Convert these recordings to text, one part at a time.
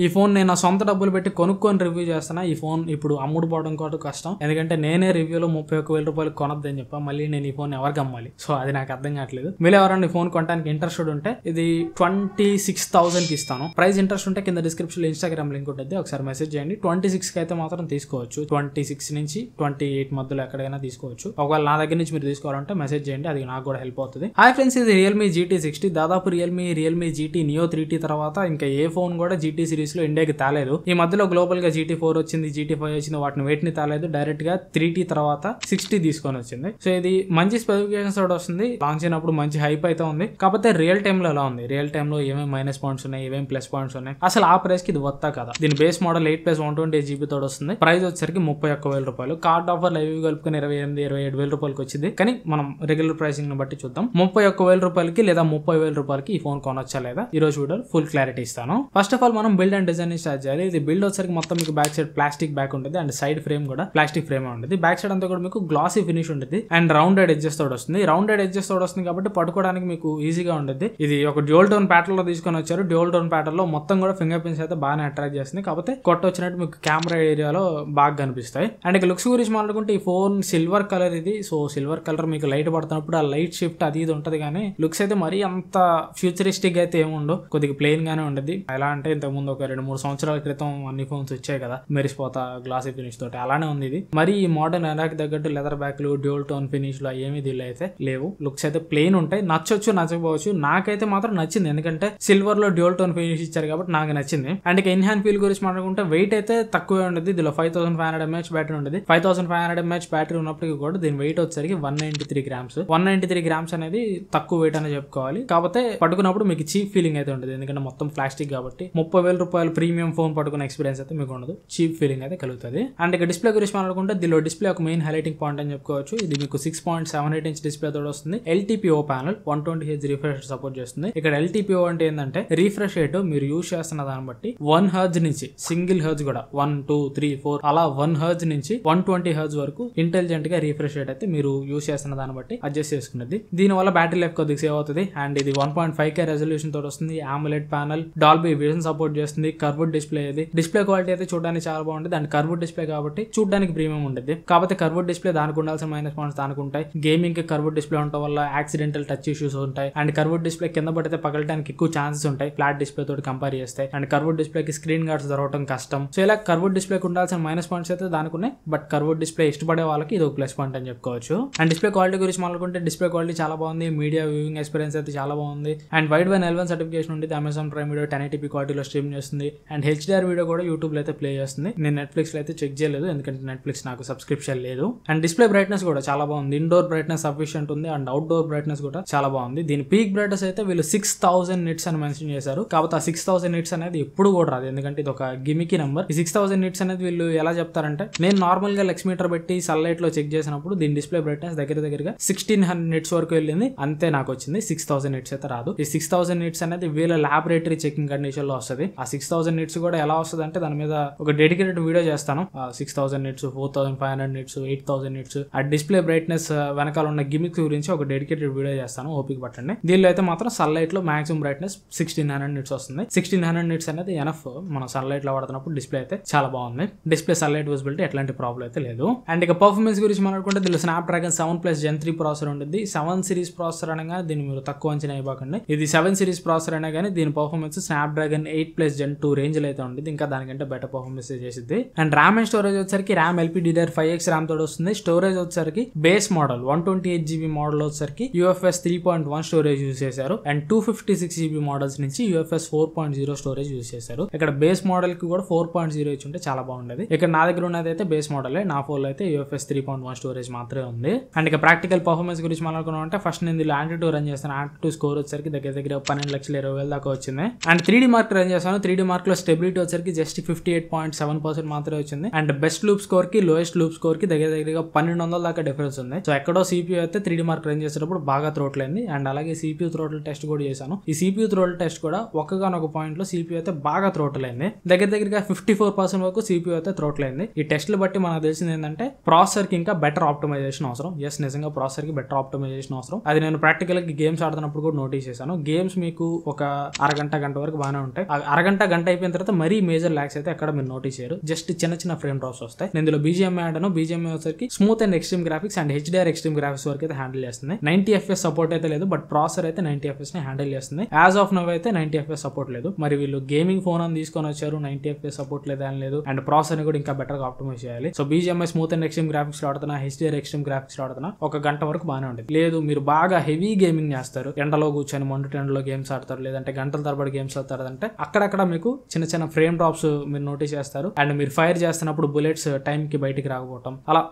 ఈ ఫోన్ నేను నా సొంత డబ్బులు పెట్టి కొనుక్కొని రివ్యూ చేస్తున్నా. ఈ ఫోన్ ఇప్పుడు అమ్ముడు పోవడం కూడా కష్టం. ఎందుకంటే నేనే రివ్యూలో 31,000 రూపాయలు కొనొద్దని చెప్పా. మళ్ళీ నేను ఈ ఫోన్ ఎవరికి అమ్మాలి? సో అది నాకు అర్థం కావట్లేదు. మీరు ఎవరైనా ఈ ఫోన్ కొనడానికి ఇంట్రెస్టెడ్ ఉంటే ఇది 26,000 కి ఇస్తాను. ప్రైస్ ఇంట్రెస్ట్ ఉంటే కింద డిస్క్రిప్షన్ లో ఇన్స్టాగ్రామ్ లింక్ ఉంటుంది, ఒకసారి మెసేజ్ చేయండి. 26 కి అయితే మాత్రం తీసుకోవచ్చు. 26 నుంచి 28 మధ్యలో ఎక్కడైనా తీసుకోవచ్చు. ఒకవేళ నా దగ్గర నుంచి మీరు తీసుకోవాలంటే మెసేజ్ చేయండి, అది నాకు కూడా హెల్ప్ అవుతుంది. హాయ్ ఫ్రెండ్స్, ఇది రియల్మీ GT60. దాదాపు రియల్మీ GT Neo 3T తర్వాత ఇంకా ఏ ఫోన్ కూడా GT సిరీస్ లో ఇండియాకి తేలేదు. ఈ మధ్యలో గ్లోబల్ గా GT4 వచ్చింది, GT5 వచ్చింది, వాటిని వేటిని తేలేదు. డైరెక్ట్ గా 3T తర్వాత 60 తీసుకొని వచ్చింది. సో ఇది మంచి స్పెసిఫికేషన్స్ కూడా వస్తుంది. లాంచ్ అయినప్పుడు మంచి హైప్ అయితే ఉంది. కాకపోతే రియల్ టైమ్ లో ఎలా ఉంది, రియల్ టైమ్ లో ఏమేమి మైనస్ పాయింట్స్ ఉన్నాయి, ఏమేమి ప్లస్ పాయింట్స్ ఉన్నాయి, అసలు ఆ ప్రైస్ కి ఇది వస్తా కదా. దీని బేస్ మోడల్ 8+128GB తోడు వస్తుంది. ప్రైస్ వచ్చేసరికి 31,000 రూపాయలు. కార్డ్ ఆఫర్ లైవ్ కలుపుకొని 27,000 రూపాయలకి వచ్చింది. కానీ మనం రెగ్యులర్ ప్రైసింగ్ ని బట్టి చూద్దాం. 31,000 రూపాయలకి లేదా 30,000 రూపాయలకి ఈ ఫోన్ కొనొచ్చా లేదా ఈ రోజు వీడియో ఫుల్ క్లారిటీ ఇస్తాను. ఫస్ట్ ఆఫ్ ఆల్ మనం బిల్డ్ అండ్ డిజైన్ స్టార్ట్ చేయాలి. ఇది బిల్డ్ వచ్చేసరికి మొత్తం మీకు బ్యాక్ సైడ్ ప్లాస్టిక్ బ్యాక్ ఉంటుంది అండ్ సైడ్ ఫ్రేమ్ కూడా ప్లాస్టిక్ ఫ్రేమ్ ఉంటుంది. బ్యాక్ సైడ్ అంతా కూడా మీకు గ్లాసీ ఫినిష్ ఉంటుంది అండ్ రౌండెడ్ ఎడ్జెస్ తోడు వస్తుంది. రౌండెడ్ ఎడ్జెస్ తోడు వస్తుంది కాబట్టి పట్టుకోవడానికి మీకు ఈజీగా ఉంటుంది. ఇది ఒక డ్యూయల్ టోన్ ప్యాటర్న్ లో తీసుకొని వచ్చారు. డ్యూయల్ టోన్ ప్యాటర్న్ లో మొత్తం కూడా ఫింగర్ ప్రింట్స్ అయితే బాగా అట్రాక్ట్ చేస్తుంది. కాకపోతే కొట్ట వచ్చినట్టు మీకు కెమెరా ఏరియాలో బాగా కనిపిస్తాయి. అండ్ ఇక లుక్స్ గురించి మాట్లాడుకుంటే ఈ ఫోన్ సిల్వర్ కలర్ ఇది. సో సిల్వర్ కలర్ మీకు లైట్ పడుతున్నప్పుడు ఆ లైట్ షిఫ్ట్ అది ఇది ఉంటది, కానీ లుక్స్ అయితే మరీ అంత ఫ్యూచరిస్టిక్ అయితే ఏముండవు. కొద్దిగా ప్లెయిన్ గానే ఉండదు. ఎలా అంటే ఇంతకు ముందు ఒక 2-3 సంవత్సరాల క్రితం అన్ని ఫోన్స్ వచ్చాయి కదా మెరిసిపోతా గ్లాసీ ఫినిష్ తోటి, అలానే ఉంది ఇది. మరి ఈ మోడర్న్ ఎరాకి తగ్గట్టు లెదర్ బ్యాక్లు డ్యూయల్ టోన్ ఫినిష్ లో ఏమి దీనిలో అయితే లేవు. లుక్స్ అయితే ప్లెయిన్ ఉంటాయి. నచ్చొచ్చు నచ్చకపోవచ్చు, నాకైతే మాత్రం నచ్చింది. ఎందుకంటే సిల్వర్ లో డ్యూయల్ టోన్ ఫినిష్ ఇచ్చారు కాబట్టి నాకు నచ్చింది. అండ్ ఇక ఇన్ హ్యాండ్ ఫీల్ గురించి మాట్లాడుకుంటే వెయిట్ అయితే తక్కువే ఉంటుంది. దీనిలో 5500 mAh బ్యాటరీ ఉంటుంది. 5500 mAh బ్యాటరీ ఉన్నప్పటికీ కూడా దీని వెయిట్ వచ్చేసరికి 193 grams. 193 grams అనేది తక్కువ వెయిట్ అని చెప్పుకోవాలి. కాకపోతే పట్టుకున్నప్పుడు మీకు చీప్ ఫీలింగ్ అయితే ఉంటుంది. ఎందుకంటే మొత్తం ప్లాస్టిక్ కాబట్టి 30,000 రూపాయలు ప్రీమియం ఫోన్ పట్టుకున్న ఎక్స్పీరియన్స్ అయితే మీకు ఉండదు. చీప్ ఫీలింగ్ అయితే కలుగుతుంది. అండ్ ఇక డిస్ప్లే గురించి మాట్లాడుకుంటే దీనిలో డిస్ప్లే ఒక మెయిన్ హైలైటింగ్ పాయింట్ అని చెప్పుకోవచ్చు. ఇది మీకు 6.78 inch డిస్ప్లే తోడు వస్తుంది. LTPO panel 120Hz refresh support చేస్తుంది. ఇక్కడ LTPO అంటే ఏంటంటే రిఫ్రెష్ రేట్ మీరు యూజ్ చేస్తున్న దాన్ని బట్టి 1 Hz నుంచి సింగిల్ హెర్జ్ కూడా 1, 2, 3, 4 అలా 1 Hz నుంచి 120 Hz వరకు ఇంటెలిజెంట్ గా రిఫ్రెష్ రేట్ అయితే మీరు యూజ్ చేస్తున్న దాన్ని బట్టి అడ్జస్ట్ చేసుకున్నది. దీని వల్ల బ్యాటరీ లైఫ్ కొద్దిగా సేవ్ అవుతుంది. అండ్ ఇది 1.5K రెజల్యూషన్ తోడు వస్తుంది. AMOLED panel, Dolby vision support చేస్తుంది. కర్వ్డ్ డిస్ప్లే ఇది. డిస్ప్లే క్వాలిటీ అయితే చూడడానికి చాలా బాగుంటుంది. అండ్ కర్వ్డ్ డిస్ప్లే కాబట్టి చూడడానికి ప్రీమియం ఉంటుంది. కాకపోతే కర్వ్డ్ డిస్ప్లే దానికి ఉండాల్సిన మైనస్ పాయింట్స్ దానికి ఉంటాయి. గేమింగ్ కి కర్వ్డ్ డిస్ప్లే ఉండటం వల్ల యాక్సిడెంటల్ టచ్ ఇష్యూస్ ఉంటాయి. అండ్ కర్వ్డ్ డిస్ప్లే కింద పడితే పగలడానికి ఎక్కువ ఛాన్సెస్ ఉంటాయి ఫ్లాట్ డిస్ప్లే తోటి కంపేర్ చేస్తే. అండ్ కర్వ్డ్ డిస్ప్లే కి స్క్రీన్ గార్డ్స్ దొరకడం కష్టం. సో ఇలా కర్వ్డ్ డిస్ప్లే కి ఉండాల్సిన మైనస్ పాయింట్స్ అయితే దానికి ఉన్నాయి. బట్ కర్వ్డ్ డిస్ప్లే ఇష్టపడే వాళ్ళకి ఇది ఒక ప్లస్ పాయింట్ అని చెప్పుకోవచ్చు. అండ్ డిస్ప్లే క్వాలిటీ గురించి మాట్లాడుకుంటే డిస్ప్లే క్వాలిటీ చాలా బాగుంది. మీడియా వ్యూయింగ్ ఎక్స్పీరియన్స్ అయితే చాలా బాగుంది. And wide by L1 certification ఉంది. అమెజాన్ ప్రైమ్ వీడియో 1080p క్వాలిటీలో స్ట్రీమ్ చేస్తుంది. అండ్ HDR వీడియో కూడా యూట్యూబ్ లో అయితే ప్లే చేస్తుంది. నేను నెట్ఫ్లిక్స్ లో అయితే చెక్ చేయలేదు, ఎందుకంటే నెట్ఫ్లిక్స్ నాకు సబ్స్క్రిప్షన్ లేదు. అండ్ డిస్ప్లే బ్రైట్నెస్ కూడా చాలా బాగుంది. ఇండోర్ బ్రైట్నెస్ సఫిషియెంట్ ఉంది అండ్ అవుట్డోర్ బ్రైట్నెస్ కూడా చాలా బాగుంది. దీని పీక్ బ్రైట్నెస్ అయితే వీళ్ళు 6000 nits అని మెన్షన్ చేశారు. కాబట్టి ఆ 6000 nits అనేది ఎప్పుడు కూడా రాదు, ఎందుకంటే ఇది ఒక గిమికీ నెంబర్. ఈ 6000 nits అనేది వీళ్ళు ఎలా చెప్తారంటే, నేను నార్మల్ గా లెక్స్ మీటర్ పెట్టి సన్లైట్ లో చెక్ చేసినప్పుడు దీని డిస్ప్లే బ్రైట్నెస్ దగ్గరగా 1600 nits వరకు వెళ్ళింది. అంతే నాకు వచ్చింది. 6000 nits అయితే రాదు. ఈ 6000 nits అనేది వీళ్ళ ల్యాబొరేటరీ చెకింగ్ కండిషన్ లో వస్తుంది. ఆ 6000 nits కూడా ఎలా వస్తుంది అంటే దాని మీద ఒక డెడికేటెడ్ వీడియో చేస్తాను. 6000 nits, 4500 nits, 8000 nits ఆ డిస్ప్లే బ్రైట్నెస్ వెనకాల ఉన్న గిమిక్స్ గురించి ఒక డెడికేటెడ్ వీడియో చేస్తాను, ఓపిక పట్టండి. దీనిలో అయితే మాత్రం సన్లైట్ లో మాక్సిమం బ్రైట్నెస్ 1600 nits వస్తుంది. 1600 nits అనేది ఎనఫ్. మనం సన్లైట్ లో వాడుతున్నప్పుడు డిస్ప్లే అయితే చాలా బాగుంది. డిస్ప్లే సన్లైట్ విజిబిలిటీ ఎట్లాంటి ప్రాబ్లం అయితే లేదు. అండ్ ఇక పర్ఫార్మెన్స్ గురించి మాట్లాడుకుంటే దీనిలో Snapdragon 7+ Gen 3 ప్రాసెసర్ ఉంటుంది. 7 సిరీస్ ప్రాసెసర్ అనగా దీన్ని మీరు తక్కువ అంచనా ఇవ్వకండి. ఇది 7 సిరీస్ ప్రాసెసర్ అయినా కానీ దీని పర్ఫార్మెన్స్ Snapdragon 8+ Gen 2 రేంజ్ లో అయితే ఉంటుంది. ఇంకా దానికంటే బెటర్ పర్ఫార్మెన్స్ చేసింది. అండ్ ర్యామ్ అండ్ స్టోరేజ్ వచ్చేసరికి ర్యామ్ LPDDR5X ర్యామ్ తోడు వస్తుంది. స్టోరేజ్ వచ్చేసరికి బేస్ మోడల్ 128GB మోడల్ వచ్చేసరికి UFS 3.1 స్టోరేజ్ యూజ్ చేశారు. అండ్ 256GB మోడల్స్ నుంచి UFS 4.0 స్టోరేజ్ యూజ్ చేశారు. ఇక్కడ బేస్ మోడల్ కి కూడా 4.0 ఇచ్చి ఉంటే చాలా బాగుండేది. ఇక్కడ నా దగ్గర ఉన్నది అయితే బేస్ మోడల్, నా ఫోన్ లో అయితే UFS 3.1 స్టోరేజ్ మాత్రమే ఉంది. అండ్ ఇక ప్రాక్టికల్ పర్ఫార్మెన్స్ గురించి మాట్లాడుకున్నాం అంటే ఫస్ట్ నేను దీనిలో Antutu రన్ చేస్తాను. Antutu స్కోర్ వచ్చేసరికి దగ్గర 12,20,000 దాకా వచ్చింది. అండ్ 3D మార్క్ రన్ చేస్తాను. 3D మార్క్ లో స్టెబిలిటీ వచ్చేసరికి జస్ట్ 58.7% మాత్రమే వచ్చింది. అండ్ బెస్ట్ లూప్ స్కోర్ కి లోయెస్ట్ లూప్ స్కోర్ కి దగ్గర 1200 దాకా డిఫరెన్స్ ఉంది. సో ఎక్కడో CPU అయితే 3D మార్క్ రన్ చేసేటప్పుడు బాగా థ్రోటిల్ అయింది. అండ్ అలాగే CPU థ్రోటిల్ టెస్ట్ కూడా చేశాను. ఈ CPU థ్రోటిల్ టెస్ట్ కూడా ఒక్కగానొక పాయింట్ లో CPU అయితే బాగా థ్రోటిల్ అయింది. దగ్గర 54% వరకు CPU అయితే థ్రోటిల్ అయింది. ఈ టెస్ట్లు బట్టి మనకు తెలిసింది ఏంటంటే ప్రాసెసర్ కి ఇంకా బెటర్ ఆప్టిమైజేషన్ అవసరం. ఎస్, నిజంగా ప్రాసెసర్ కి బెటర్ ఆప్టిమైజేషన్ అవసరం. అది నేను ప్రాక్టికల్ గా గేమ్స్ ఆడుతున్నప్పుడు కూడా నోటీస్ చేశాను. గేమ్స్ మీకు ఒక అరగంట గంట వరకు బాగానే ఉంటాయి. అరగంట గంట అయిపోయిన తర్వాత మరీ మేజర్ లాగ్స్ అయితే ఎక్కడ మీరు నోటీస్ చేయరు. జస్ట్ చిన్న చిన్న ఫ్రేమ్ డ్రాప్స్ వస్తాయి. నేను ఇందులో BGMI ఆడాను. BGMI వచ్చేసరికి smooth and extreme graphics and HDR extreme graphics వరకు అయితే హ్యాండిల్ చేస్తుంది. 90 FPS సపోర్ట్ అయితే లేదు, బట్ ప్రాసెసర్ అయితే 90 FPS ని హ్యాండిల్ చేస్తుంది. యాజ్ ఆఫ్ నవ్ అయితే 90 FPS సపోర్ట్ లేదు. మరి వీళ్ళు గేమింగ్ ఫోన్ అని తీసుకొని వచ్చారు, 90 FPS సపోర్ట్ లేదు అని లేదు, అండ్ ప్రాసెసర్ ని కూడా ఇంకా బెటర్ గా ఆప్టిమైజ్ చేయాలి. So BGMI smooth and extreme graphics ఆడుతున్నా, HDR ఎక్స్ట్రీమ్ గ్రాఫిక్స్ ఆడుతున్నా ఒక గంట వరకు బాగానే ఉంటుంది. లేదు మీరు బాగా హెవీ గేమింగ్ చేస్తారు, ఎండలో కూర్చొని మండు ఎండలో గేమ్స్ ఆడతారు, లేదంటే గంటల తరబడి గేమ్స్ ఆడతారు అంటే అక్కడక్కడ మీకు చిన్న చిన్న ఫ్రేమ్ డ్రాప్స్ మీరు నోటీస్ చేస్తారు. అండ్ మీరు ఫైర్ చేస్తున్నప్పుడు బుల్లెట్స్ టైం కి బయటికి రాకపోవటం, అలా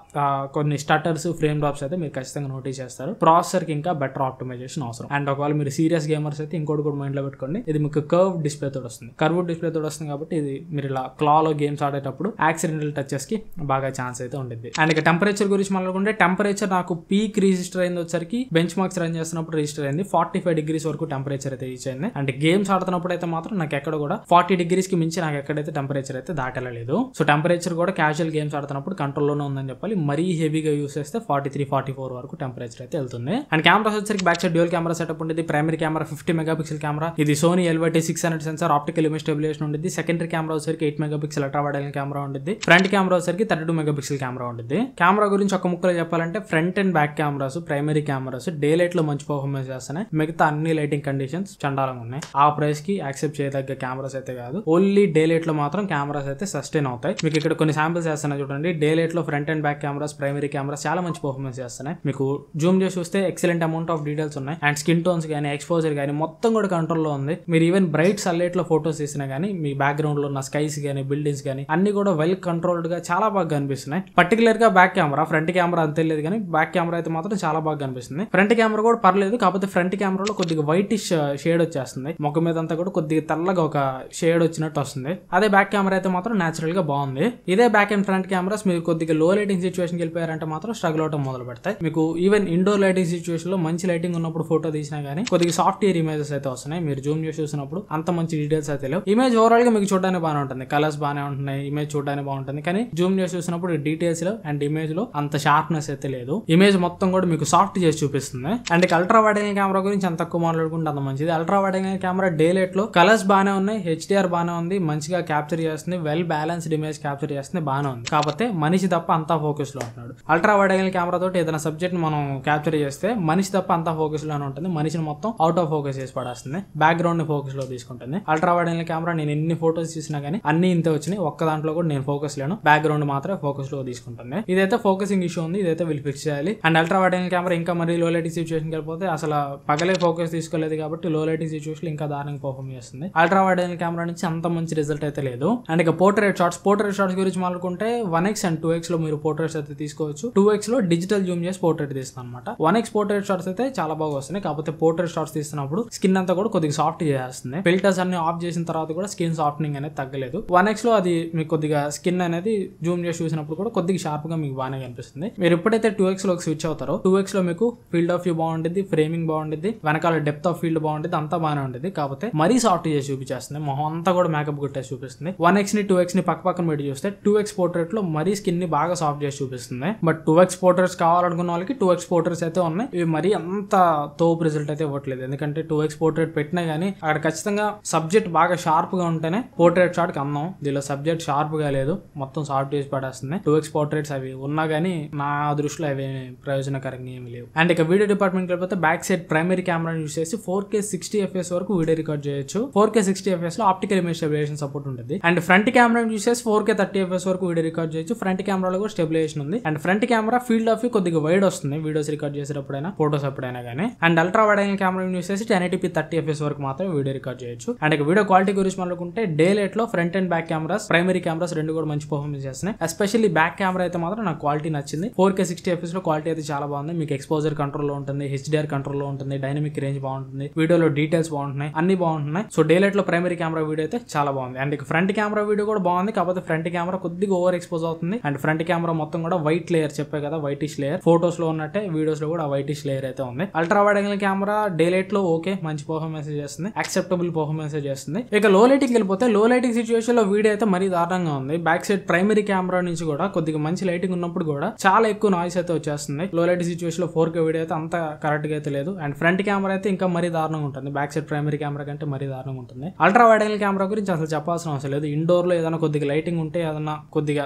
కొన్ని స్టటర్స్ ఫ్రేమ్ డ్రాప్స్ అయితే మీరు ఖచ్చితంగా నోటీస్ చేస్తారు. ప్రాసెసర్ కి ఇంకా బెటర్ ఆప్టిమైజేషన్ అవసరం. అండ్ ఒకవేళ మీరు సీరియస్ గేమర్స్ అయితే ఇంకోటి కూడా మైండ్ లో పెట్టుకోండి, ఇది మీకు కర్వ్ డిస్ప్లే తోడు వస్తుంది. కర్వ్ డిస్ప్లే తోడు వస్తుంది కాబట్టి ఇది మీరు ఇలా క్లాలో గేమ్స్ ఆడేటప్పుడు యాక్సిడెంటల్ టచెస్ కి బాగా ఛాన్స్ అయితే ఉంటుంది. అండ్ ఇక టెంపరేచర్ గురించి మాట్లాడుకుంటే టెంపరేచర్ నాకు పీక్ రిజిస్టర్ అయింది వచ్చరికి బెంచ్ మార్క్స్ రన్ చేస్తున్నప్పుడు రిజిస్టర్ అయింది 45 degrees వరకు టెంపరేచర్ అయితే రీచ్ అయింది. అండ్ గేమ్స్ ఆడుతున్నప్పుడు అయితే మాత్రం నాకు ఎక్కడ కూడా 40 degrees కి మించి నాకు ఎక్కడైతే టెంపరేచర్ అయితే దాటలేదు. సో టెంపరేచర్ కూడా క్యాజువల్ గేమ్స్ ఆడుతున్నప్పుడు కంట్రోల్లోనే ఉందని చెప్పాలి. మరీ హెవీగా యూస్ చేస్తే 43-44 వరకు టెంపరేచర్ అయితే వెళ్తుంది. అండ్ కెమెరాస్ వచ్చరికి back side dual camera setup ఉంటుంది. ప్రైమరీ కెమెరా 50 MP కెమెరా, ఇది Sony LYT600 sensor optical image stabilisation ఉంటుంది. సెకండరీ కెమెరా వచ్చరికి 8 MP ultra wide angle camera ఉంటుంది. ఫ్రంట్ కెమెరా వచ్చరికి 32 MP కెమెరా ఉంటుంది. కెమెరా గురించి ఒక ముక్కలో చెప్పాలంటే front and back cameras primary cameras day light లో మంచి పర్ఫార్మెన్స్ చేస్తున్నాయి. మిగతా అన్ని లైటింగ్ కండిషన్స్ చండాలంగా ఉన్నాయి. ఆ ప్రైస్ కి యాక్సెప్ట్ చేయదగ్గ కెమెరాస్ అయితే కాదు. ఓన్లీ డే లైట్ లో మాత్రం కెమెరాస్ అయితే సస్టైన్ అవుతాయి. మీకు ఇక్కడ కొన్ని శాంపిల్స్ చేస్తున్నాయి చూడండి. డే లైట్ లో front and back cameras primary cameras చాలా మంచి పర్ఫార్మెన్స్ చేస్తున్నాయి. మీకు జూమ్ చేసి చూస్తే ఎక్సలెంట్ అమౌంట్ ఆఫ్ డీటెయిల్స్ ఉన్నాయి. అండ్ స్కిన్ టోన్స్ కానీ ఎక్స్పోజర్ కానీ మొత్తం కూడా కంట్రోల్ లో ఉంది. మీరు ఈవెన్ బ్రైట్ సన్లైట్ లో ఫోటోస్ తీసినా కానీ మీ బ్యాక్గ్రౌండ్ లో ఉన్న స్కైస్ కానీ బిల్డింగ్స్ కానీ అన్ని కూడా వెల్ కంట్రోల్డ్ గా చాలా బాగా కనిపిస్తున్నాయి. పర్టికులర్ గా బ్యాక్ కెమెరా, ఫ్రంట్ కెమెరా అంతే లేదు కానీ బ్యాక్ కెమెరా అయితే మాత్రం చాలా బాగా కనిపిస్తుంది. ఫ్రంట్ కెమెరా కూడా పర్లేదు, కాకపోతే ఫ్రంట్ కెమెరాలో కొద్దిగా వైటిష్ షేడ్ వచ్చేస్తుంది. ముఖం మీద అంతా కూడా కొద్దిగా తెల్లగా ఒక షేడ్ వచ్చినట్టు వస్తుంది. అదే బ్యాక్ కెమెరా అయితే మాత్రం నేచురల్ గా బాగుంది. ఇదే బ్యాక్ అండ్ ఫ్రంట్ కెమెరాస్ మీరు కొద్దిగా లో లైటింగ్ సిచువేషన్ కి వెళ్ళిపోయారంటే మాత్రం స్ట్రగుల్ అవటం మొదలు పెడతాయి. మీకు ఈవెన్ ఇండోర్ లైటింగ్ సిచువేషన్ లో మంచి లైటింగ్ ఉన్నప్పుడు ఫోటో తీసినా కానీ కొద్దిగా సాఫ్ట్వేర్ ఇమేజెస్ అయితే వస్తున్నాయి. మీరు జూమ్ చేసి చూసినప్పుడు అంత మంచి డీటెయిల్స్ అయితే లేవు. ఇమేజ్ ఓవరాల్ గా మీకు చూడడానికి బాగానే ఉంటుంది, కలర్స్ బాగానే ఉంటున్నాయి, ఇమేజ్ చూడడానికి బాగుంటుంది. కానీ జూమ్ చేసి చూసినప్పుడు డీటెయిల్స్ లో అండ్ ఇమేజ్ లో అంత షార్ప్నెస్ అయితే లేదు. ఇమేజ్ మొత్తం కూడా మీకు సాఫ్ట్ చేసి చూపిస్తుంది. And ultra wide angle camera గురించి అంత తక్కువ మాట్లాడుకుంటే అంత మంచిది. Ultra wide angle camera day light లో కలర్స్ బాగానే ఉన్నాయి, HDR బాగానే ఉంది, మంచిగా క్యాప్చర్ చేస్తుంది, వెల్ బ్యాలెన్స్డ్ ఇమేజ్ క్యాప్చర్ చేస్తుంది, బాగానే ఉంది. కాకపోతే మనిషి తప్ప అంతా ఫోకస్ లో ఉంటున్నాడు. అల్ట్రా వైడ్ యాంగిల్ కెమెరా తోటి ఏదైనా సబ్జెక్ట్ మనం క్యాప్చర్ చేస్తే మనిషి తప్ప అంతా ఫోకస్ లోనే ఉంటుంది. మనిషిని మొత్తం అవుట్ ఆఫ్ ఫోకస్ చేసి పడేస్తుంది, బ్యాక్గ్రౌండ్ ని ఫోకస్ లో తీసుకుంటుంది. అల్ట్రా వైడ్ యాంగిల్ కెమెరా నేను ఎన్ని ఫోటోస్ తీసినా కానీ అన్ని ఇంతే వచ్చినాయి. ఒక్క దాంట్లో కూడా నేను ఫోకస్ లేను, బ్యాక్గ్రౌండ్ మాత్రమే ఫోకస్ లో తీసుకుంటుంది. ఇదైతే ఫోకసింగ్ ఇష్యూ ఉంది, ఇదైతే వీళ్ళు ఫిక్స్ చేయాలి. And ultra wide angle camera ఇంకా మరి లో లైటింగ్ సిచువేషన్ వెళ్ళిపోతే అసలు పగలే ఫోకస్ తీసుకోలేదు కాబట్టి లో లైటింగ్ సిచువేషన్ ఇంకా దారుణంగా పర్ఫార్మ్ చేస్తుంది. అల్ట్రా వైడ్ యాంగిల్ కెమెరా నుంచి అంత మంచి రిజల్ట్ అయితే లేదు. అండ్ ఇక పోర్ట్రేట్ షాట్స్ గురించి మాట్లాడుకుంటే 1x అండ్ 2x లో మీరు పోర్ట్రేట్స్ అయితే తీసుకోవచ్చు. 2x లో డిజిటల్ జూమ్ చేసి పోర్ట్రేట్ తీస్తాను అనమాట. 1x పోర్ట్రేట్ షాట్స్ అయితే చాలా బాగా వస్తున్నాయి. కాకపోతే పోర్ట్రేట్ షాట్స్ తీస్తున్నప్పుడు స్కిన్ అంతా కూడా కొద్దిగా సాఫ్ట్ చేస్తుంది. ఫిల్టర్స్ అన్ని ఆఫ్ చేసిన తర్వాత కూడా స్కిన్ సాఫ్ట్నింగ్ అనేది తగ్గలేదు. 1x లో అది మీకు కొద్దిగా స్కిన్ అనేది జూమ్ చేసి చూసినప్పుడు కూడా కొద్దిగా షార్ప్ గా మీకు బాగానే కనిపిస్తుంది. మీరు ఎప్పుడైతే 2x లో స్విచ్ అవుతారో 2x లో మీకు ఫీల్డ్ ఆఫ్ వ్యూ బాగుంటుంది, ఫ్రేమింగ్ బాగుంటుంది, వెనకాల డెప్త్ ఆఫ్ ఫీల్డ్ బాగుంటుంది, అంతా బాగానే ఉంటుంది. కాకపోతే మరీ సాఫ్ట్ చేసి చూపించేస్తుంది, మొహం అంతా కూడా మేకప్ కొట్టేసి చూపిస్తుంది. 1x ని 2x ని పక్క పక్కన పెట్టి చూస్తే 2x పోర్ట్రేట్ లో మరీ స్కిన్ ని బాగా సాఫ్ట్ చేసి చూపిస్తుంది. బట్ 2x పోర్ట్రేట్స్ కావాలనుకున్న వాళ్ళకి 2x పోర్ట్రేట్స్ అయితే ఉన్నాయి. ఇవి మరీ అంత తోపు రిజల్ట్ అయితే ఇవ్వట్లేదు. ఎందుకంటే 2x పోర్ట్రేట్ పెట్టినా గానీ అక్కడ ఖచ్చితంగా సబ్జెక్ట్ బాగా షార్ప్ గా ఉంటేనే పోర్ట్రేట్ షాట్ కి అందం. దీనిలో సబ్జెక్ట్ షార్ప్ గా లేదు, మొత్తం సాఫ్ట్ చేసి పడేస్తుంది. 2x పోర్ట్రేట్స్ అవి ఉన్నా గానీ నా దృష్టిలో అవి ప్రయోజనకరంగా ఏమి లేవు. అండ్ ఇక వీడియో డిపార్ట్మెంట్ వెళ్ళిపోతే back side primary camera use చేసి 4K 60 FPS వరకు వీడియో రికార్డ్ చేయొచ్చు. 4K 60 FPS లో ఆప్టికల్ ఇమేజ్ స్టెబిలైజేషన్ సపోర్ట్ ఉంటుంది. అండ్ ఫ్రంట్ కెమెరా యూస్ చేసి 4K 30 FPS వరకు వీడియో రికార్డ్ చేయొచ్చు. ఫ్రంట్ కెమెరాలో కూడా స్టెబిలైజేషన్ ఉంది. And front camera field of view కొద్దిగా వైడ్ వస్తుంది వీడియోస్ రికార్డ్ చేసేటప్పుడైనా ఫోటోస్ ఎప్పుడైనా కానీ. And ultra wide angle camera use చేసి 1080p 30 FPS వరకు మాత్రమే వీడియో రికార్డ్ చేయొచ్చు. అండ్ ఇక వీడియో క్వాలిటీ గురించి మాట్లాడుకుంటే డే లైట్ లో front and back cameras primary cameras రెండు కూడా మంచి పర్ఫార్మెన్స్ చేస్తున్నాయి. ఎస్పెషల్లీ బ్యాక్ కెమెరా అయితే మాత్రం నాకు క్వాలిటీ నచ్చింది. 4K 60 FPS లో క్వాలిటీ అయితే చాలా బాగుంది. మీకు ఎక్స్పోజర్ కంట్రోల్ లో ఉంటుంది, HDR కంట్రోల్ లో ఉంటుంది, డైనమిక్ రేంజ్ బాగుంటుంది, వీడియోలో డీటెయిల్స్ బాగుంటున్నాయి, అన్ని బాగుంటున్నాయి. సో డే లైట్ లో ప్రైమరీ కెమెరా వీడియో అయితే చాలా బాగుంది. అండ్ ఇక ఫ్రంట్ కెమెరా వీడియో కూడా బాగుంది. కాకపోతే ఫ్రంట్ కెమెరా కొద్దిగా ఓవర్ ఎక్స్పోజ్ అవుతుంది. అండ్ ఫ్రంట్ కెమెరా మొత్తం కూడా వైట్ లేయర్, చెప్పే కదా వైటిష్ లేయర్, ఫోటోస్ లో ఉన్నట్టే వీడియోస్ లో కూడా వైటిష్ లేయర్ అయితే ఉంది. Ultra wide angle camera day light లో ఓకే మంచి పర్ఫార్మెన్స్ చేస్తుంది, యాక్సెప్టబుల్ పర్ఫార్మెన్స్ చేస్తుంది. ఇక లో లైటింగ్ వెళ్ళిపోతే లో లైటింగ్ సిచువేషన్ లో వీడియో అయితే మరీ దారుణంగా ఉంది. బ్యాక్ సైడ్ ప్రైమరీ కెమెరా నుంచి కూడా కొద్దిగా మంచి లైటింగ్ ఉన్నప్పుడు కూడా చాలా ఎక్కువ నాయిస్ అయితే వచ్చేస్తుంది. లో లైట్ సిచువేషన్ లో 4K వీడియో అయితే అంత కరెక్ట్ గా అయితే లేదు. అండ్ ఫ్రంట్ కెమెరా అయితే ఇంకా మరీ దారుణంగా ఉంటుంది, బ్యాక్ సైడ్ ప్రైమరీ కెమెరా కంటే మరీ దారుణంగా ఉంటుంది. Ultra wide wide angle camera గురించి అసలు చెప్పాల్సిన అవసరం లేదు. ఇండోర్ లో ఏదైనా కొద్దిగా లైటింగ్ ఉంటే ఏదన్నా కొద్దిగా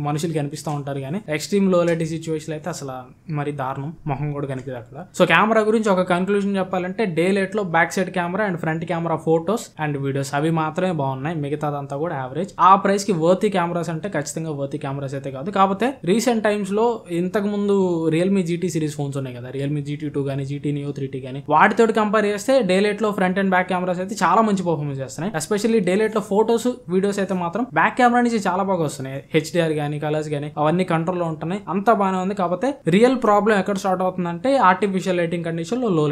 మనుషులు కనిపిస్తూ ఉంటారు, కానీ ఎక్స్ట్రీమ్ లో లైట్ సిచ్యువేషన్ అయితే అసలు మరి దారుణం, మొహం కూడా కనిపిదు అక్కడ. సో కెమెరా గురించి ఒక కన్క్లూజన్ చెప్పాలంటే డే లైట్ లో back side camera and front camera photos and videos అవి మాత్రమే బాగున్నాయి, మిగతాదంతా కూడా యావరేజ్. ఆ ప్రైస్ కి వర్తీ కెమెరాస్ అంటే ఖచ్చితంగా వర్తీ కెమెరాస్ అయితే కాదు. కాకపోతే రీసెంట్ టైమ్స్ లో ఇంతకు ముందు రియల్మీ GT సిరీస్ ఫోన్స్ ఉన్నాయి కదా, రియల్మీ GT2 కానీ GT Neo 3T కానీ, వాటితో కంపేర్ చేస్తే డే లైట్ లో ఫ్రంట్ అండ్ బ్యాక్ కెమెరాస్ అయితే చాలా మంచి పర్ఫార్మెన్స్ చేస్తున్నాయి. ఎస్పెషల్లీ డే లైట్ లో ఫోటోస్ వీడియోస్ అయితే మాత్రం బ్యాక్ కెమెరా నుంచి చాలా బాగా వస్తున్నాయి. HDR కానీ కలర్స్ కానీ అవన్నీ కంట్రోల్ లో ఉంటున్నాయి, అంతా బాగానే ఉంది. కాకపోతే రియల్ ప్రాబ్లం ఎక్కడ స్టార్ట్ అవుతుందంటే ఆర్టిఫిషియల్ లైటింగ్ కండిషన్ లో, లో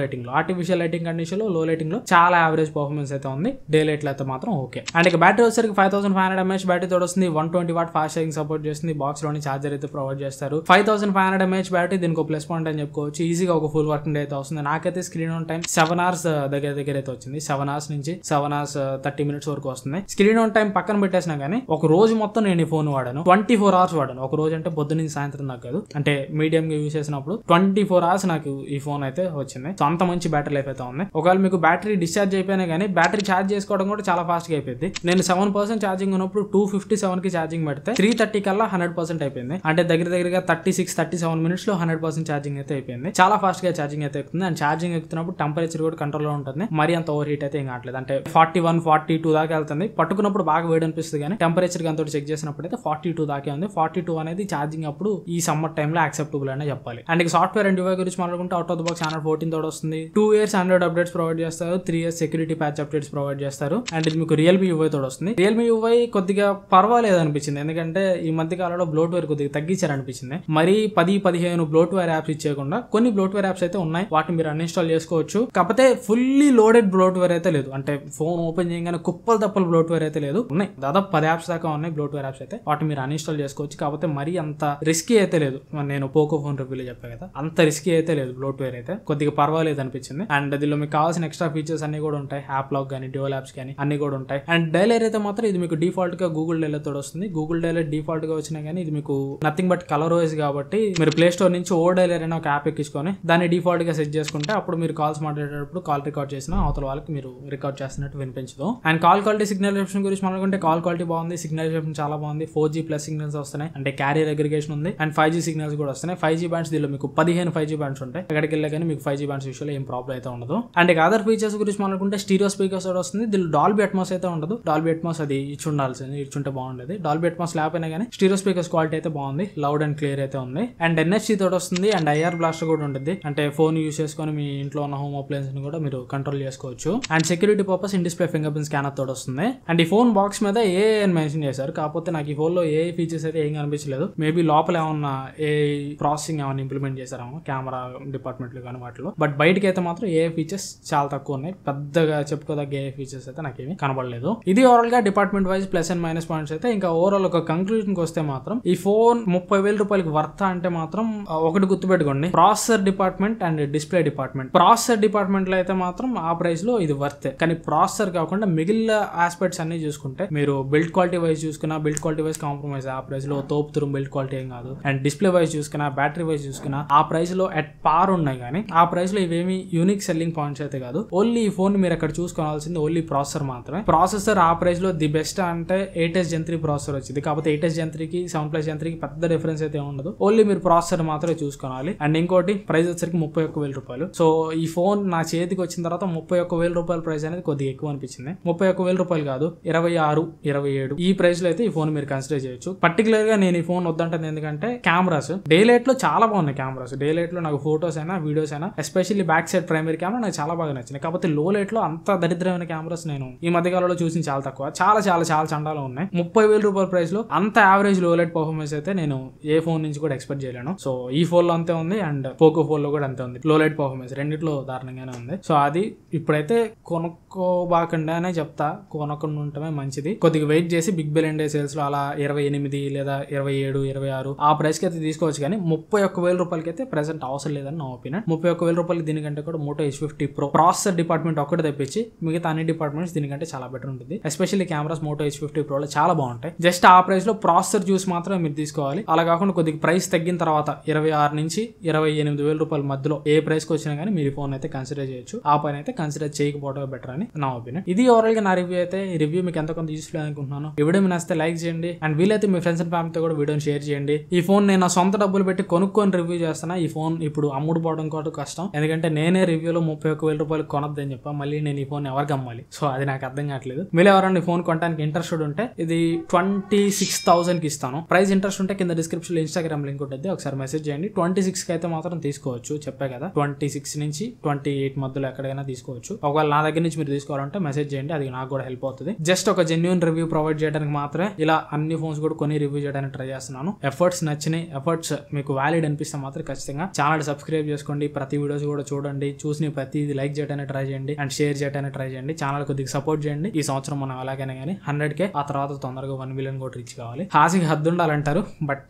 లైటింగ్ లో చాలా యావరేజ్ పర్ఫార్మెన్స్ అయితే ఉంది. డే లైట్ లో అయితే మాత్రం ఓకే. అండ్ ఇక బ్యాటరీ వచ్చేసరికి 5500 mAh బ్యాటరీ తోడు వస్తుంది. 120 వాట్ ఫాస్ట్ ఛార్జింగ్ సపోర్ట్ చేస్తుంది. బాక్స్ లోని ఛార్జర్ అయితే ప్రొవైడ్ చేస్తారు. 5500 mAh బ్యాటరీ దీనికి ప్లస్ పాయింట్ అని చెప్పుకోవచ్చు. ఈజీగా ఒక ఫుల్ వర్కింగ్ డే అయితే వస్తుంది. నాకైతే స్క్రీన్ ఆన్ టైం 7 hours దగ్గర అయితే వచ్చింది. 7 hours నుంచి 7 hours 30 minutes వరకు వస్తుంది. స్క్రీన్ ఆన్ టైం పక్కన పెట్టేసినా కానీ ఒక రోజు మొత్తం నేను ఈ ఫోన్ వాడాను. 24 hours వాడాను. ఒక రోజు అంటే పొద్దు నుంచి సాయంత్రం దాకా కాదు, అంటే మీడియం గా యూజ్ చేసినప్పుడు 24 hours నాకు ఈ ఫోన్ అయితే వచ్చింది. సో అంత మంచి బ్యాటరీ లైఫ్ అయితే ఉంది. ఒకవేళ మీకు బ్యాటరీ డిశ్చార్జ్ అయిపోయినా కానీ బ్యాటరీ ఛార్జ్ చేసుకోవడం కూడా చాలా ఫాస్ట్ గా అయిపోయింది. నేను 7% ఛార్జింగ్ ఉన్నప్పుడు 257 కి ఛార్జింగ్ పెడితే 330 కల్లా 100% అయిపోయింది. అంటే దగ్గరగా 36-37 minutes లో 100% ఛార్జింగ్ అయితే అయిపోయింది. చాలా ఫాస్ట్ గా ఛార్జింగ్ అయితే ఎక్కుతుంది. అండ్ ఛార్జింగ్ ఎక్కుతున్నప్పుడు టెంపరేచర్ కూడా కంట్రోల్ లో ఉంటుంది. మరి అంత ఓవర్ హీట్ అయితే ఏం కావట్లేదు. అంటే 41-42 దాకా వెళ్తుంది. పట్టుకున్నప్పుడు బాగా వేడి అనిపిస్తుంది, కానీ టెంపరేచర్ అంతా చెక్ చేసినప్పుడు అయితే 42 దాకే ఉంది. 42 అనేది ఛార్జింగ్ అప్పుడు ఈ సమ్మర్ టైంలో యాక్సెప్టబుల్ అనే చెప్పాలి. అండ్ ఇక సాఫ్ట్వేర్ అండ్ UI గురించి మాట్లాడుకుంటే out of the box Android 14 తోడు వస్తుంది. 2 years Android అప్డేట్స్ ప్రొవైడ్ చేస్తారు. 3 years security patch updates provide చేస్తారు. అండ్ ఇది మీకు రియల్మీ UI తోడు వస్తుంది. రియల్మీ UI కొద్దిగా పర్వాలేదు అనిపించింది, ఎందుకంటే ఈ మధ్య కాలంలో బ్లోట్వేర్ కొద్దిగా తగ్గించారు అనిపించింది. మరి 10-15 బ్లోట్వేర్ యాప్స్ ఇచ్చేయకుండా కొన్ని బ్లోట్వేర్ యాప్స్ అయితే ఉన్నాయి, వాటిని మీరు అన్ఇన్స్టాల్ చేసుకోవచ్చు. కాకపోతే ఫుల్లీ లోడెడ్ బ్లోట్వేర్ అయితే లేదు. అంటే ఫోన్ ఓపెన్ చేయగానే కుప్పలు తప్పలు బ్లోట్వేర్ అయితే లేదు. ఉన్నాయి దాదాపు 10 యాప్స్ దాకా ఉన్నాయి బ్లోట్వేర్ యాప్స్ అయితే, వాటిని మీరు అన్ఇన్స్టాల్ చేసుకోవచ్చు. కాకపోతే మరి అంత రిస్కీ అయితే లేదు. నేను పోకో ఫోన్ రివ్యూలో చెప్పాను కదా, అంత రిస్కీ అయితే లేదు. బ్లోట్వేర్ అయితే కొద్దిగా పర్వాలేదు అనిపించింది. అండ్ దీనిలో మీకు కావాల్సిన ఎక్స్ట్రా ఫీచర్స్ అన్ని కూడా ఉంటాయి. యాప్ లాక్ కానీ డ్యూయల్ యాప్స్ కానీ అన్ని కూడా ఉంటాయి. అండ్ డైలర్ అయితే మాత్రం ఇది మీకు డిఫాల్ట్ గా గూగుల్ డైలర్ తోడు వస్తుంది. గూగుల్ డైలర్ డిఫాల్ట్ గా వచ్చినా కానీ ఇది మీకు నథింగ్ బట్ కలర్ ఓఎస్ కాబట్టి మీరు ప్లే స్టోర్ నుంచి ఓ డైలర్ అయినా ఒక యాప్ ఎక్కించుకొని దాన్ని డిఫాల్ట్ గా సెట్ చేసుకుంటే అప్పుడు మీరు కాల్స్ మాట్లాడేటప్పుడు కాల్ రికార్డ్ చేసిన అవతల వాళ్ళకి మీరు రికార్డ్ చేస్తున్నట్టు వినిపించదు. And call quality signal reception గురించి మాట్లాడుకుంటే కాల్ క్వాలిటీ బాగుంది, సిగ్నల్ రిసెప్షన్ చాలా బాగుంది. 4G ప్లస్ సిగ్నల్స్ వస్తున్నాయి, అంటే క్యారియర్ అగ్రిగేషన్ ఉంది. అండ్ 5G సిగ్నల్స్ కూడా వస్తున్నాయి. 5G బ్యాండ్స్ దీనిలో మీకు 15 5G బ్యాండ్స్ ఉంటాయి. ఎక్కడికి వెళ్ళా కానీ మీకు 5G బ్యాండ్స్ విషయంలో ఏం ప్రాబ్లం అయితే ఉండదు. అండ్ ఇక అదర్ ఫీచర్స్ గురించి మాట్లాడుకుంటే స్టీరియో స్పీకర్స్ వస్తుంది. దీనిలో డాల్బీ అట్మాస్ అయితే ఉండదు. డాల్బీ అట్మాస్ అది ఇచ్చుండాల్సింది, ఇచ్చుంటే బాగుండేది. డాల్బీ అట్మాస్ లేకపోయినా కానీ స్టీరియో స్పీకర్స్ క్వాలిటీ అయితే బాగుంది, లౌడ్ అండ్ క్లియర్ అయితే ఉంది. అండ్ NFC తోటి వస్తుంది. అండ్ IR బ్లాస్టర్ కూడా ఉంటుంది, అంటే ఫోన్ యూస్ చేసుకొని మీ ఇంట్లో ఉన్న హోమ్ అప్లయన్స్ ని కూడా మీరు కంట్రోల్ చేసుకోవచ్చు. And security purpose in display finger print scanner తోటి వస్తుంది. అండ్ ఈ ఫోన్ బాక్స్ మీద AI అని మెన్షన్ చేశారు. కాకపోతే నాకు ఈ ఫోన్ లో AI ఫీచర్స్ అయితే ఏం కనిపించలేదు. మేబీ లోపల ఏమన్నా AI ప్రాసెసింగ్ ఏమన్నా ఇంప్లిమెంట్ చేశారేమో కెమెరా డిపార్ట్మెంట్ లో కానీ వాటిలో. బట్ బయటకి అయితే మాత్రం AI ఫీచర్స్ చాలా తక్కువ ఉన్నాయి. పెద్దగా చెప్పుకోదగ్గ AI ఫీచర్స్ అయితే నాకేమీ కనబడలేదు. ఇది ఓవరాల్ గా department wise plus and minus points అయితే. ఇంకా ఓవరాల్ ఒక కంక్లూజన్ కి వస్తే మాత్రం ఈ ఫోన్ 30,000 రూపాయలకి వర్త్ అంటే మాత్రం ఒకటి గుర్తుపెట్టుకోండి, processor department and display department. Processor department లో అయితే మాత్రం ఆ ప్రైస్ లో ఇది వర్త్. కానీ ప్రాసెసర్ కాకుండా మిగిలిన ఆస్పెక్ట్స్ అన్ని చూసుకుంటే మీరు బిల్డ్ క్వాలిటీ వైజ్ చూసుకున్నా, బిల్డ్ క్వాలిటీ వైజ్ కాంప్రమైజ్ ఆ ప్రైస్ లో తోపుతురు బిల్డ్ క్వాలిటీ ఏం కాదు. అండ్ డిస్ప్లే వైజ్ చూసుకున్నా, బ్యాటరీ వైజ్ చూసుకున్నా ఆ ప్రైస్ లో అట్ పార్ ఉన్నాయి. కానీ ఆ ప్రైస్ లో ఇవేమి యూనిక్ సెల్లింగ్ పాయింట్స్ అయితే కాదు. ఓన్లీ ఈ ఫోన్ మీరు అక్కడ చూసుకోవాల్సింది ఓన్లీ ప్రాసెసర్ మాత్రమే. ప్రాసెసర్ ఆ ప్రైస్ లో ది బెస్ట్ అంటే 8S Gen 3 ప్రాసెసర్ వచ్చింది. కాకపోతే 8S Gen 3 కి 7+ Gen 3 కి పెద్ద డిఫరెన్స్ అయితే ఉండదు. ఓన్లీ మీరు ప్రాసెసర్ మాత్రమే చూసుకోవాలి. అండ్ ఇంకోటి ప్రైస్ వచ్చరికి 31,000 రూపాయలు. సో ఈ ఫోన్ నా చేతికి వచ్చిన తర్వాత 31,000 రూపాయల ప్రైస్ అనేది కొద్దిగా ఎక్కువ అనిపించింది. 31,000 రూపాయలు కాదు, 26-27 ఈ ప్రైస్ లో అయితే ఈ ఫోన్ మీరు కన్సిడర్ చేయొచ్చు. పర్టికులర్ గా నేను ఈ ఫోన్ వద్దంటాను, ఎందుకంటే కెమెరాస్ డే లైట్ లో చాలా బాగున్నాయి. కెమెరాస్ డే లైట్ లో నాకు ఫోటోస్ అయినా వీడియోస్ అయినా especially back side primary camera నాకు చాలా బాగా నచ్చింది. కాకపోతే లో లైట్ లో అంత దరిద్రమైన కెమెరాస్ నేను ఈ మధ్య కాలంలో చూసి చాలా తక్కువ, చాలా చాలా చాలా చండాలు ఉన్నాయి. 30,000 రూపాయల ప్రైస్ లో అంత యావరేజ్ లో లైట్ పర్ఫార్మెన్స్ అయితే నేను ఏ ఫోన్ నుంచి కూడా ఎక్స్పెక్ట్ చేయలేను. సో ఈ ఫోన్ లో అంతే ఉంది అండ్ పోకో ఫోన్ లో కూడా అంతే ఉంది. లో లైట్ పర్ఫార్మెన్స్ రెండిట్లో దారుణంగానే ఉంది. సో అది ఇప్పుడైతే కొనుక్కోబాకండానే చెప్తా, కొనకుండా ఉండటమే మంచిది. కొద్దిగా వెయిట్ చేసి బిగ్ బిలియన్ డే సేల్స్ లో అలా 28 లేదా 27, 26 ఆ ప్రైస్ కి అయితే తీసుకోవచ్చు. కానీ 31,000 రూపాయలకి అయితే ప్రెసెంట్ అవసరం లేదని నా ఒపీనియన్. 31,000 రూపాయలు దీనికంటే కూడా Moto H50 Pro processor department ఒకటి తెప్పించి మిగతా అన్ని డిపార్ట్మెంట్స్ దీనికంటే చాలా బెటర్ ఉంటుంది. Especially cameras Moto H50 Pro లో చాలా బాగుంటాయి. జస్ట్ ఆ ప్రైస్ లో ప్రాసెసర్ చూసి మాత్రమే మీరు తీసుకోవాలి. అలా కాకుండా కొద్దిగా ప్రైస్ తగ్గిన తర్వాత 26 నుంచి 28,000 రూపాయల మధ్యలో ఏ ప్రైస్ కి వచ్చినా కానీ మీరు ఫోన్ అయితే కన్సిడర్ చేయొచ్చు. ఆ పైన అయితే కన్సిడర్ చేయకపోవడం బెటర్ అని నా ఒపీనియన్. ఇది ఓవరాల్ గా నా రివ్యూ అయితే. ఈ రివ్యూ మీకు ఎంత కొంత యూస్ఫుల్ అనుకుంటున్నాను. ఈ వీడియో మీకు నచ్చితే లైక్ చేయండి అండ్ వీలైతే మీ ఫ్రెండ్స్ అండ్ ఫ్యామిలీతో కూడా వీడియోని షేర్ చేయండి. ఈ ఫోన్ నేను నా సొంత డబ్బులు పెట్టి కొనుక్కొని రివ్యూ చేస్తున్నా. ఈ ఫోన్ ఇప్పుడు అమ్ముడుపోవడం కూడా కష్టం, ఎందుకంటే నేనే రివ్యూలో 31,000 రూపాయలు కొనొద్దని చెప్పా. మళ్ళీ నేను ఈ ఫోన్ ఎవరికి అమ్మాలి? సో అది నాకు అర్థం కావట్లేదు. మీరు ఎవరైనా ఫోన్ కొనడానికి ఇంట్రెస్టెడ్ ఉంటే ఇది 26,000 కి ఇస్తాను. ప్రైస్ ఇంట్రెస్ట్ ఉంటే కింద డిస్క్రిప్షన్ లో ఇన్స్టాగ్రామ్ లింక్ ఉంటుంది, ఒకసారి మెసేజ్ చేయండి. 26 కి అయితే మాత్రం తీసుకోవచ్చు, చెప్పా కదా. 26 నుంచి 28 మధ్యలో ఎక్కడైనా తీసుకోవచ్చు. ఒకవేళ నా దగ్గర నుంచి మీరు తీసుకోవాలంటే మెసేజ్ చేయండి, అది నాకు కూడా హెల్ప్ అవుతుంది. జస్ట్ ఒక జెన్యూన్ రివ్యూ ప్రొవైడ్ చేయడానికి మాత్రమే ఇలా అన్ని ఫోన్స్ కూడా కొని రివ్యూ చేయడానికి ట్రై చేస్తున్నాను. ఎఫర్ట్స్ నచ్చినాయి, ఎఫర్ట్స్ మీకు వ్యాలిడ్ అనిపిస్తే మాత్రం ఖచ్చితంగా ఛానల్ సబ్స్క్రైబ్ చేసుకోండి. ప్రతి వీడియోస్ కూడా చూడండి, చూసి ప్రతిది లైక్ చేయడానికి ట్రై చేయండి అండ్ షేర్ చేయడానికి ట్రై చేయండి. ఛానల్ కొద్దిగా సపోర్ట్ చేయండి. ఈ సంవత్సరం మనం ఎలాగైనా కానీ 100K, ఆ తర్వాత తొందరగా 1 మిలియన్ కూడా రీచ్ కావాలి. హాసికి హద్దు ఉండాలంటారు, బట్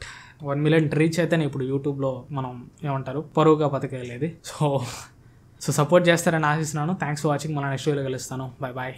1 మిలియన్ రీచ్ అయితేనే ఇప్పుడు యూట్యూబ్ లో మనం ఏమంటారు పరువుగా బతకలేదు. సో సపోర్ట్ చేస్తారని ఆశిస్తున్నాను. Thanks for watching. మన నెక్స్ట్ వీడియోలో కలుస్తాను. Bye bye.